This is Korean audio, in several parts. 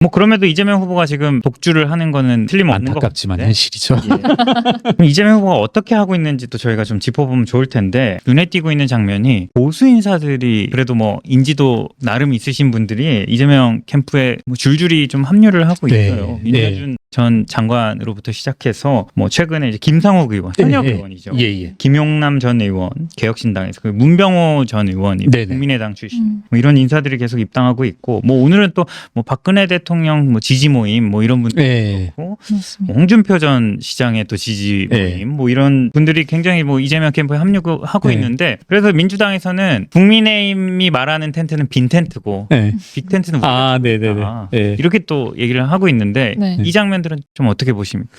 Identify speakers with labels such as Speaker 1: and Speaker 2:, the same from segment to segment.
Speaker 1: 뭐 그럼에도 이재명 후보가 지금 독주를 하는 거는 틀림없는 것
Speaker 2: 안타깝지만
Speaker 1: 같은데.
Speaker 2: 현실이죠.
Speaker 1: 예. 그럼 이재명 후보가 어떻게 하고 있는지도 저희가 좀 짚어보면 좋을 텐데 눈에 띄고 있는 장면이 보수 인사들이 그래도 뭐 인지도 나름 있으신 분들이 이재명 캠프에 뭐 줄줄이 좀 합류를 하고
Speaker 2: 네.
Speaker 1: 있어요. 민자준 전 장관으로부터 시작해서 뭐 최근에 이제 김상욱 의원, 현역 의원이죠.
Speaker 2: 예.
Speaker 1: 김용남 전 의원, 개혁신당에서 그 문병호 전 의원이
Speaker 2: 네네.
Speaker 1: 국민의당 출신, 뭐 이런 인사들이 계속 입당하고 있고, 뭐 오늘은 또 뭐 박근혜 대통령 뭐 지지 모임 뭐 이런 분들
Speaker 2: 네.
Speaker 1: 그렇고,
Speaker 3: 그렇습니다.
Speaker 1: 홍준표 전 시장의 또 지지 모임 뭐 이런 분들이 굉장히 뭐 이재명 캠프에 합류하고
Speaker 2: 네.
Speaker 1: 있는데, 그래서 민주당에서는 국민의힘이 말하는 텐트는 빈 텐트고
Speaker 2: 네.
Speaker 1: 빅 텐트는
Speaker 2: 네네네. 네.
Speaker 1: 이렇게 또 얘기를 하고 있는데
Speaker 3: 네.
Speaker 1: 이 장면들은 좀 어떻게 보십니까?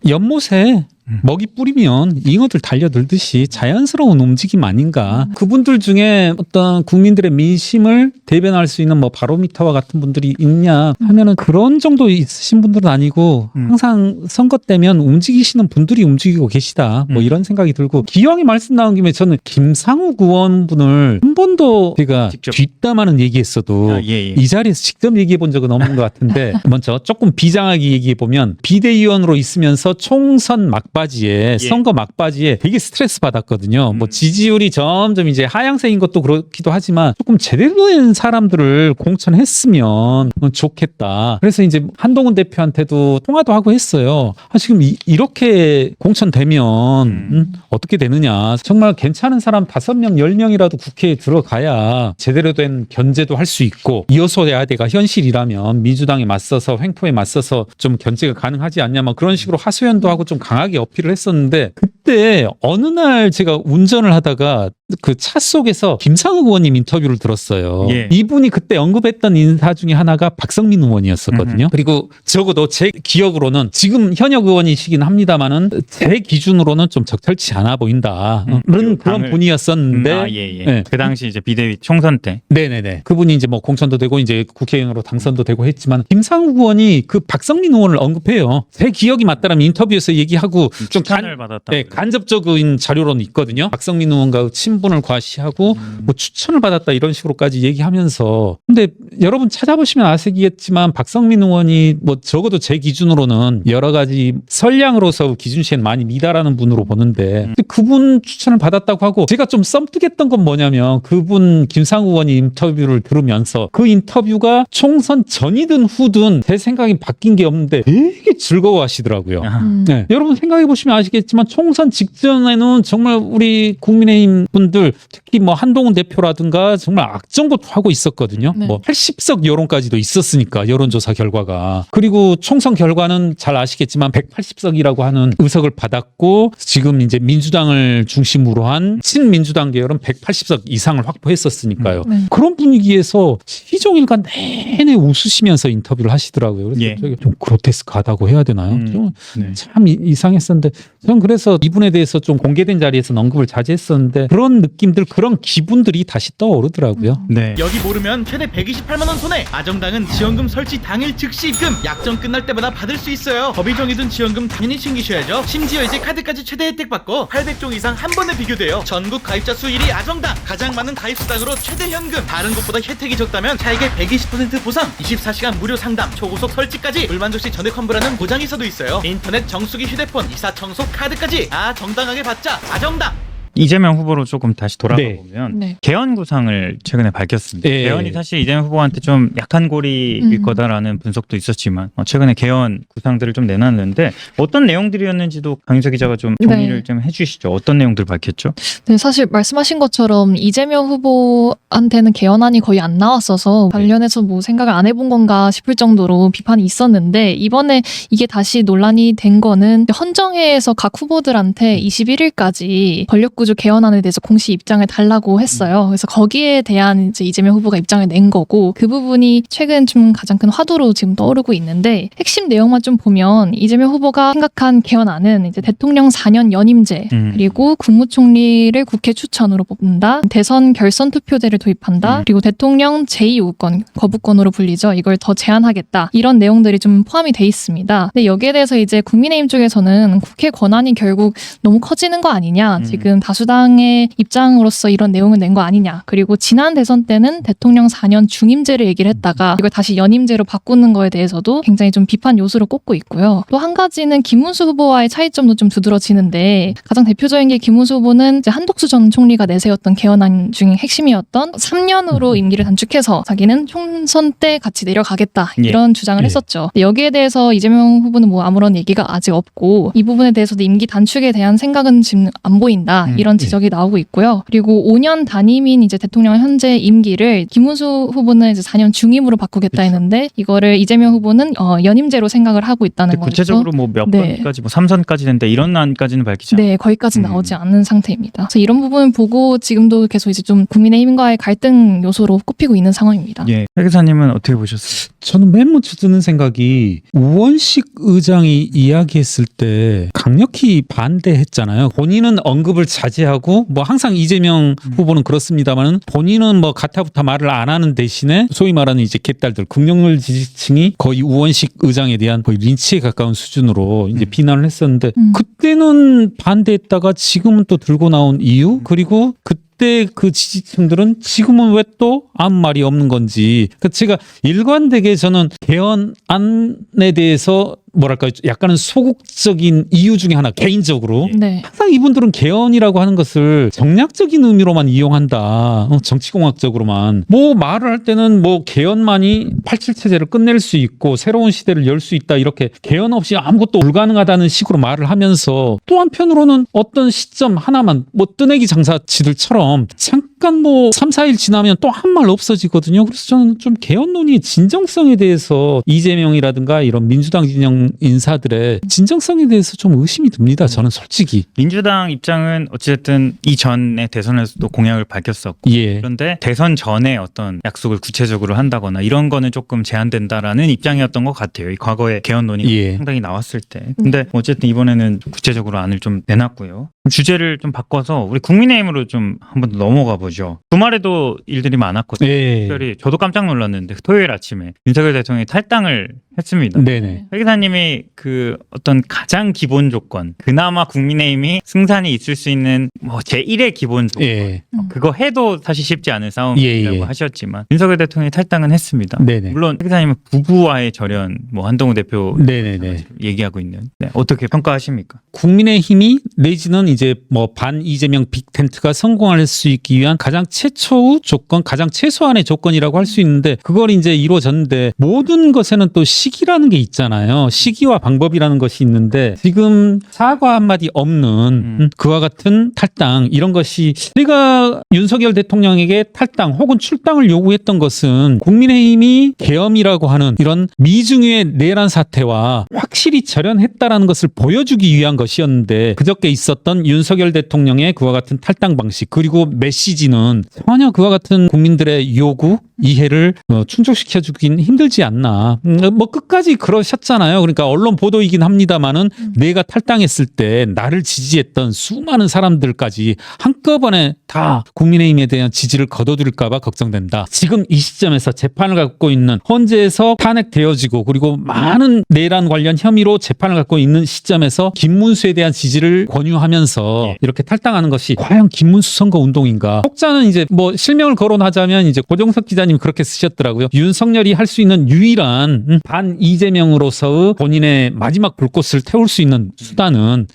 Speaker 2: 연못에 먹이 뿌리면 잉어들 달려들듯이 자연스러운 움직임 아닌가. 그분들 중에 어떤 국민들의 민심을 대변할 수 있는 뭐 바로미터와 같은 분들이 있냐 하면은 그런 정도 있으신 분들은 아니고 항상 선거 때면 움직이시는 분들이 움직이고 계시다. 뭐 이런 생각이 들고, 기왕에 말씀 나온 김에 저는 김상욱 의원분을 한 번도 제가
Speaker 1: 직접.
Speaker 2: 뒷담화는 얘기했어도
Speaker 1: 예.
Speaker 2: 이 자리에서 직접 얘기해 본 적은 없는 것 같은데 먼저 조금 비장하게 얘기해 보면 비대위원으로 있으면서 총선 막바지에 선거 막바지에 되게 스트레스 받았거든요. 뭐 지지율이 점점 이제 하향세인 것도 그렇기도 하지만 조금 제대로 된 사람들을 공천했으면 좋겠다. 그래서 이제 한동훈 대표한테도 통화도 하고 했어요. 지금 이렇게 공천되면 어떻게 되느냐. 정말 괜찮은 사람 5명, 10명이라도 국회에 들어가야 제대로 된 견제도 할 수 있고, 이어서야대가 현실이라면 민주당에 맞서서 횡포에 맞서서 좀 견제가 가능하지 않냐, 뭐 그런 식으로 하소연도 하고 좀 강하게 어필을 했었는데, 그때 어느 날 제가 운전을 하다가 그 차 속에서 김상욱 의원님 인터뷰를 들었어요.
Speaker 1: 예.
Speaker 2: 이분이 그때 언급했던 인사 중에 하나가 박성민 의원이었었거든요. 그리고 적어도 제 기억으로는 지금 현역 의원이시긴 합니다만은 제 기준으로는 좀 적절치 않아 보인다. 그런 분이었었는데,
Speaker 1: 예. 그 당시 이제 비대위 총선 때.
Speaker 2: 네네네. 그분이 이제 뭐 공천도 되고 이제 국회의원으로 당선도 되고 했지만 김상욱 의원이 그 박성민 의원을 언급해요. 제 기억이 맞다라면 인터뷰에서 얘기하고 좀
Speaker 1: 추천을 받았다.
Speaker 2: 네, 간접적인 자료로는 있거든요. 박성민 의원과 친분을 과시하고 뭐 추천을 받았다 이런 식으로까지 얘기하면서, 근데 여러분 찾아보시면 아시겠지만 박성민 의원이 뭐 적어도 제 기준으로는 여러 가지 선량으로서 기준치에는 많이 미달하는 분으로 보는데, 근데 그분 추천을 받았다고 하고, 제가 좀 썸뜩했던 건 뭐냐면 그분 김상욱 의원이 인터뷰를 들으면서 그 인터뷰가 총선 전이든 후든 제 생각이 바뀐 게 없는데 되게 즐거워하시더라고요. 네. 여러분 생각해 보시면 아시겠지만 총선 직전에는 정말 우리 국민의힘 분들, 특히 뭐 한동훈 대표라든가 정말 악정부터 하고 있었거든요.
Speaker 3: 네.
Speaker 2: 뭐 80석 여론까지도 있었으니까, 여론조사 결과가. 그리고 총선 결과는 잘 아시겠지만 180석이라고 하는 의석을 받았고, 지금 이제 민주당을 중심으로 한 친민주당 계열은 180석 이상을 확보했었으니까요. 그런 분위기에서 시종일관 내내 웃으시면서 인터뷰를 하시더라고요. 그래서
Speaker 1: 예.
Speaker 2: 되게 좀 그로테스크하다고 해야 되나요? 좀
Speaker 1: 네.
Speaker 2: 참 이상했었는데, 저는 그래서 이분에 대해서 좀 공개된 자리에서 언급을 자제했었는데, 그런 느낌들, 그런 기분들이 다시 떠오르더라고요.
Speaker 1: 네.
Speaker 4: 여기 모르면 최대 128만 원 손해. 아정당은 지원금 설치 당일 즉시 입금. 약정 끝날 때마다 받을 수 있어요. 법이 정해둔 지원금 당연히 챙기셔야죠. 심지어 이제 카드까지 최대 혜택 받고 800종 이상 한 번에 비교돼요. 전국 가입자 수 1위 아정당. 가장 많은 가입 수당으로 최대 현금. 다른 곳보다 혜택이 적다면 차액의 120% 보상. 24시간 무료 상담. 초고속 설치까지. 불만족시 전액 환불하는 보장이사도 있어요. 인터넷 정수기, 휴대폰, 이사 청소, 카드까지. 정당하게 받자. 아정당.
Speaker 1: 이재명 후보로 조금 다시 돌아가
Speaker 2: 네.
Speaker 1: 보면
Speaker 3: 네.
Speaker 1: 개헌 구상을 최근에 밝혔습니다.
Speaker 2: 네.
Speaker 1: 개헌이 사실 이재명 후보한테 좀 약한 고리일 거다라는 분석도 있었지만 최근에 개헌 구상들을 좀 내놨는데 어떤 내용들이었는지도 강윤서 기자가 좀 정리를
Speaker 3: 네.
Speaker 1: 좀 해주시죠. 어떤 내용들 밝혔죠?
Speaker 3: 네, 사실 말씀하신 것처럼 이재명 후보한테는 개헌안이 거의 안 나왔어서 관련해서 뭐 생각을 안 해본 건가 싶을 정도로 비판이 있었는데, 이번에 이게 다시 논란이 된 거는 헌정회에서 각 후보들한테 21일까지 권력구조 개헌안에 대해서 공식 입장을 달라고 했어요. 그래서 거기에 대한 이제 이재명 후보가 입장을 낸 거고, 그 부분이 최근 좀 가장 큰 화두로 지금 떠오르고 있는데, 핵심 내용만 좀 보면 이재명 후보가 생각한 개헌안은 이제 대통령 4년 연임제, 그리고 국무총리를 국회 추천으로 뽑는다, 대선 결선 투표제를 도입한다, 그리고 대통령 제2우권, 거부권으로 불리죠. 이걸 더 제한하겠다. 이런 내용들이 좀 포함이 돼 있습니다. 근데 여기에 대해서 이제 국민의힘 쪽에서는 국회 권한이 결국 너무 커지는 거 아니냐. 지금 다수 다수당의 입장으로서 이런 내용을 낸 거 아니냐. 그리고 지난 대선 때는 대통령 4년 중임제를 얘기를 했다가 이걸 다시 연임제로 바꾸는 거에 대해서도 굉장히 좀 비판 요소를 꼽고 있고요. 또 한 가지는 김문수 후보와의 차이점도 좀 두드러지는데 가장 대표적인 게 김문수 후보는 이제 한독수 전 총리가 내세웠던 개헌안 중에 핵심이었던 3년으로 임기를 단축해서 자기는 총선 때 같이 내려가겠다 이런 주장을 했었죠. 근데 여기에 대해서 이재명 후보는 뭐 아무런 얘기가 아직 없고 이 부분에 대해서도 임기 단축에 대한 생각은 지금 안 보인다 이런 지적이 나오고 있고요. 그리고 5년 단임인 이제 대통령 현재 임기를 김문수 후보는 이제 4년 중임으로 바꾸겠다 했는데 이거를 이재명 후보는 연임제로 생각을 하고 있다는 거죠.
Speaker 1: 구체적으로 뭐 몇 번까지 뭐 3선까지 된다 이런 안까지는 밝히지 않아요.
Speaker 3: 네, 거기까지 나오지 않는 상태입니다. 그래서 이런 부분을 보고 지금도 계속 이제 좀 국민의힘과의 갈등 요소로 꼽히고 있는 상황입니다.
Speaker 1: 예. 회 기사님은 어떻게 보셨어요?
Speaker 2: 저는 맨 먼저 드는 생각이 우원식 의장이 이야기했을 때 강력히 반대했잖아요. 본인은 언급을 자제하고 뭐 항상 이재명 후보는 그렇습니다만 본인은 뭐 가타부타 말을 안 하는 대신에 소위 말하는 이제 개딸들 국정을 지지층이 거의 우원식 의장에 대한 거의 린치에 가까운 수준으로 이제 비난을 했었는데 그때는 반대했다가 지금은 또 들고 나온 이유 그리고 그때 그 지지층들은 지금은 왜 또 아무 말이 없는 건지. 그러니까 제가 일관되게 저는 개헌안에 대해서 뭐랄까 약간은 소극적인 이유 중에 하나 개인적으로
Speaker 3: 네.
Speaker 2: 항상 이분들은 개헌이라고 하는 것을 정략적인 의미로만 이용한다. 정치공학적으로만 뭐 말을 할 때는 뭐 개헌만이 87체제를 끝낼 수 있고 새로운 시대를 열 수 있다 이렇게 개헌 없이 아무것도 불가능하다는 식으로 말을 하면서 또 한편으로는 어떤 시점 하나만 뭐 뜨내기 장사치들처럼 잠깐 뭐 3, 4일 지나면 또 한 말 없어지거든요. 그래서 저는 좀 개헌론의 진정성에 대해서 이재명이라든가 이런 민주당 진영 인사들의 진정성에 대해서 좀 의심이 듭니다. 저는 솔직히.
Speaker 1: 민주당 입장은 어쨌든 이전에 대선에서도 공약을 밝혔었고
Speaker 2: 예.
Speaker 1: 그런데 대선 전에 어떤 약속을 구체적으로 한다거나 이런 거는 조금 제한된다라는 입장이었던 것 같아요. 이 과거에 개헌 논의가
Speaker 2: 예.
Speaker 1: 상당히 나왔을 때. 근데 어쨌든 이번에는 구체적으로 안을 좀 내놨고요. 주제를 좀 바꿔서 우리 국민의힘으로 좀 한번 더 넘어가 보죠. 주말에도 일들이 많았거든요.
Speaker 2: 예.
Speaker 1: 특별히 저도 깜짝 놀랐는데 토요일 아침에 윤석열 대통령이 탈당을 했습니다.
Speaker 2: 네네.
Speaker 1: 회 기사님이 그 어떤 가장 기본 조건, 그나마 국민의힘이 승산이 있을 수 있는 뭐 제1의 기본 조건,
Speaker 2: 예.
Speaker 1: 그거 해도 사실 쉽지 않은 싸움이라고
Speaker 2: 예.
Speaker 1: 하셨지만 윤석열 대통령이 탈당은 했습니다.
Speaker 2: 네네.
Speaker 1: 물론 회 기사님은 부부와의 절연, 뭐 한동훈 대표
Speaker 2: 네네네.
Speaker 1: 얘기하고 있는 어떻게 평가하십니까?
Speaker 2: 국민의힘이 내지는 이제 뭐 반 이재명 빅텐트가 성공할 수 있기 위한 가장 최초의 조건, 가장 최소한의 조건이라고 할 수 있는데 그걸 이제 이루어졌는데 모든 것에는 또 시기라는 게 있잖아요. 시기와 방법이라는 것이 있는데 지금 사과 한마디 없는 그와 같은 탈당 이런 것이 우리가 윤석열 대통령에게 탈당 혹은 출당을 요구했던 것은 국민의힘이 계엄이라고 하는 이런 미중유의 내란 사태와 확실히 절연했다라는 것을 보여주기 위한 것이었는데 그저께 있었던 윤석열 대통령의 그와 같은 탈당 방식 그리고 메시지는 전혀 그와 같은 국민들의 요구 이해를 충족시켜주긴 힘들지 않나. 뭐 끝까지 그러셨잖아요. 그러니까 언론 보도이긴 합니다만은 내가 탈당했을 때 나를 지지했던 수많은 사람들까지 한꺼번에 다 국민의힘에 대한 지지를 거둬들일까 봐 걱정된다. 지금 이 시점에서 재판을 갖고 있는 헌재에서 탄핵되어지고 그리고 많은 내란 관련 혐의로 재판을 갖고 있는 시점에서 김문수에 대한 지지를 권유하면서 이렇게 탈당하는 것이 과연 김문수 선거 운동인가? 혹자는 이제 뭐 실명을 거론하자면 이제 고정석 기자님 그렇게 쓰셨더라고요. 윤석열이 할 수 있는 유일한 반 이재명으로서의 본인의 마지막 불꽃을 태울 수 있는 수단은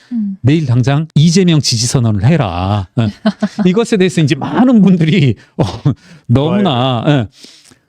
Speaker 2: 내일 당장 이재명 지지 선언을 해라. 이것에 대해서 이제 많은 분들이 너무나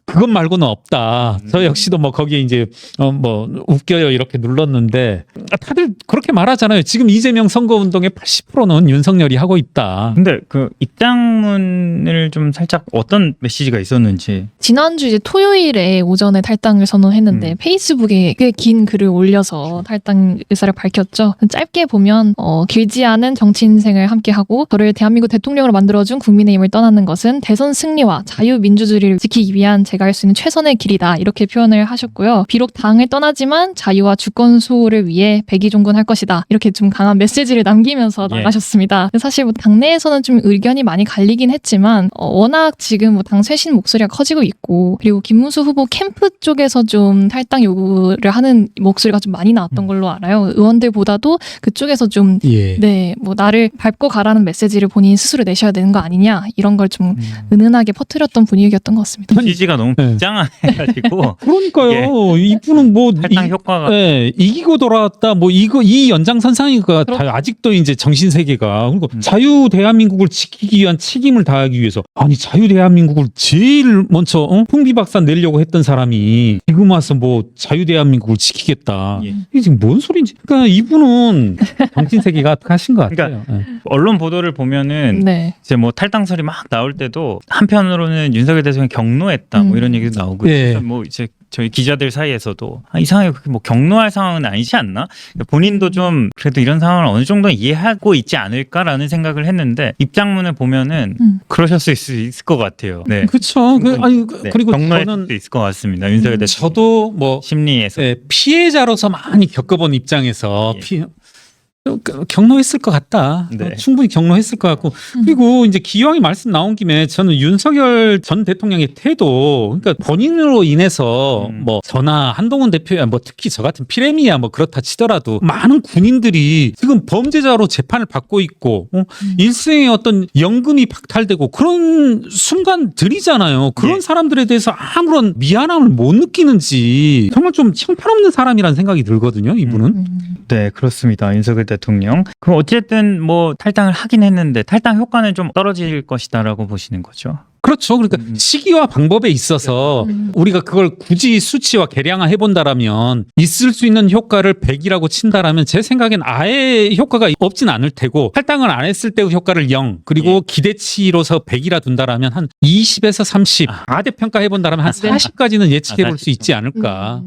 Speaker 2: 그것 말고는 없다. 저 역시도 뭐 거기에 이제 뭐 웃겨요 이렇게 눌렀는데 다들 그렇게 말하잖아요. 지금 이재명 선거운동의 80%는 윤석열이 하고 있다.
Speaker 1: 근데 그 입장문을 좀 살짝 어떤 메시지가 있었는지.
Speaker 3: 지난주 이제 토요일에 오전에 탈당을 선언했는데 페이스북에 꽤 긴 글을 올려서 탈당 의사를 밝혔죠. 짧게 보면 길지 않은 정치 인생을 함께하고 저를 대한민국 대통령으로 만들어준 국민의힘을 떠나는 것은 대선 승리와 자유민주주의를 지키기 위한 제 제가 할 수 있는 최선의 길이다 이렇게 표현을 하셨고요. 비록 당을 떠나지만 자유와 주권 수호를 위해 백의종군할 것이다 이렇게 좀 강한 메시지를 남기면서
Speaker 1: 예.
Speaker 3: 나가셨습니다. 사실 뭐 당내에서는 좀 의견이 많이 갈리긴 했지만 워낙 지금 뭐 당 쇄신 목소리가 커지고 있고 그리고 김문수 후보 캠프 쪽에서 좀 탈당 요구를 하는 목소리가 좀 많이 나왔던 걸로 알아요. 의원들보다도 그쪽에서 좀
Speaker 2: 예.
Speaker 3: 네, 뭐 나를 밟고 가라는 메시지를 본인 스스로 내셔야 되는 거 아니냐 이런 걸 좀 은은하게 퍼뜨렸던 분위기였던 것 같습니다.
Speaker 1: 지지가 너무
Speaker 2: 네.
Speaker 1: 비장해가지고
Speaker 2: 그러니까요. 이분은 뭐
Speaker 1: 탈당 효과가
Speaker 2: 네, 이기고 돌아왔다. 뭐 이 연장선상이가 아직도 이제 정신 세계가 그러니까 자유 대한민국을 지키기 위한 책임을 다하기 위해서 아니 자유 대한민국을 제일 먼저 풍비박산 내려고 했던 사람이 지금 와서 뭐 자유 대한민국을 지키겠다.
Speaker 1: 예.
Speaker 2: 이게 지금 뭔 소리인지. 그러니까 이분은 정신 세계가 가신 것 같아요.
Speaker 1: 언론 보도를 보면은
Speaker 3: 네.
Speaker 1: 이제 뭐 탈당설이 막 나올 때도 한편으로는 윤석열 대통령이 경로했다 뭐 이런 얘기도 나오고
Speaker 2: 예.
Speaker 1: 그래서 뭐 이제 저희 기자들 사이에서도 이상하게 그렇게 뭐 경로할 상황은 아니지 않나? 본인도 좀 그래도 이런 상황을 어느 정도 이해하고 있지 않을까라는 생각을 했는데 입장문을 보면은 그러셨을 수 있을 것 같아요. 네.
Speaker 2: 그렇죠.
Speaker 1: 네.
Speaker 2: 그리고
Speaker 1: 경로했을
Speaker 2: 저는
Speaker 1: 수 있을 것 같습니다. 윤석열 대통령
Speaker 2: 저도 뭐
Speaker 1: 심리에서
Speaker 2: 피해자로서 많이 겪어본 입장에서
Speaker 1: 예.
Speaker 2: 경로했을 것 같다.
Speaker 1: 네.
Speaker 2: 충분히 경로했을 것 같고 그리고 이제 기왕이 말씀 나온 김에 저는 윤석열 전 대통령의 태도 그러니까 본인으로 인해서 뭐 저나 한동훈 대표야 뭐 특히 저 같은 피레미야 뭐 그렇다 치더라도 많은 군인들이 지금 범죄자로 재판을 받고 있고 일생의 어떤 연금이 박탈되고 그런 순간들이잖아요. 그런
Speaker 1: 예.
Speaker 2: 사람들에 대해서 아무런 미안함을 못 느끼는지 정말 좀 형편없는 사람이라는 생각이 들거든요. 이분은.
Speaker 1: 네, 그렇습니다. 윤석열 대통령. 그럼 어쨌든 뭐 탈당을 하긴 했는데 탈당 효과는 좀 떨어질 것이다라고 보시는 거죠.
Speaker 2: 그렇죠. 그러니까 시기와 방법에 있어서 우리가 그걸 굳이 수치와 계량화 해본다라면 있을 수 있는 효과를 100이라고 친다라면 제 생각엔 아예 효과가 없진 않을 테고 탈당을 안 했을 때 효과를 0 그리고 기대치로서 100이라 둔다라면 한 20에서 30 과대평가 해본다라면 한 40까지는 예측해 볼 수 있지 않을까.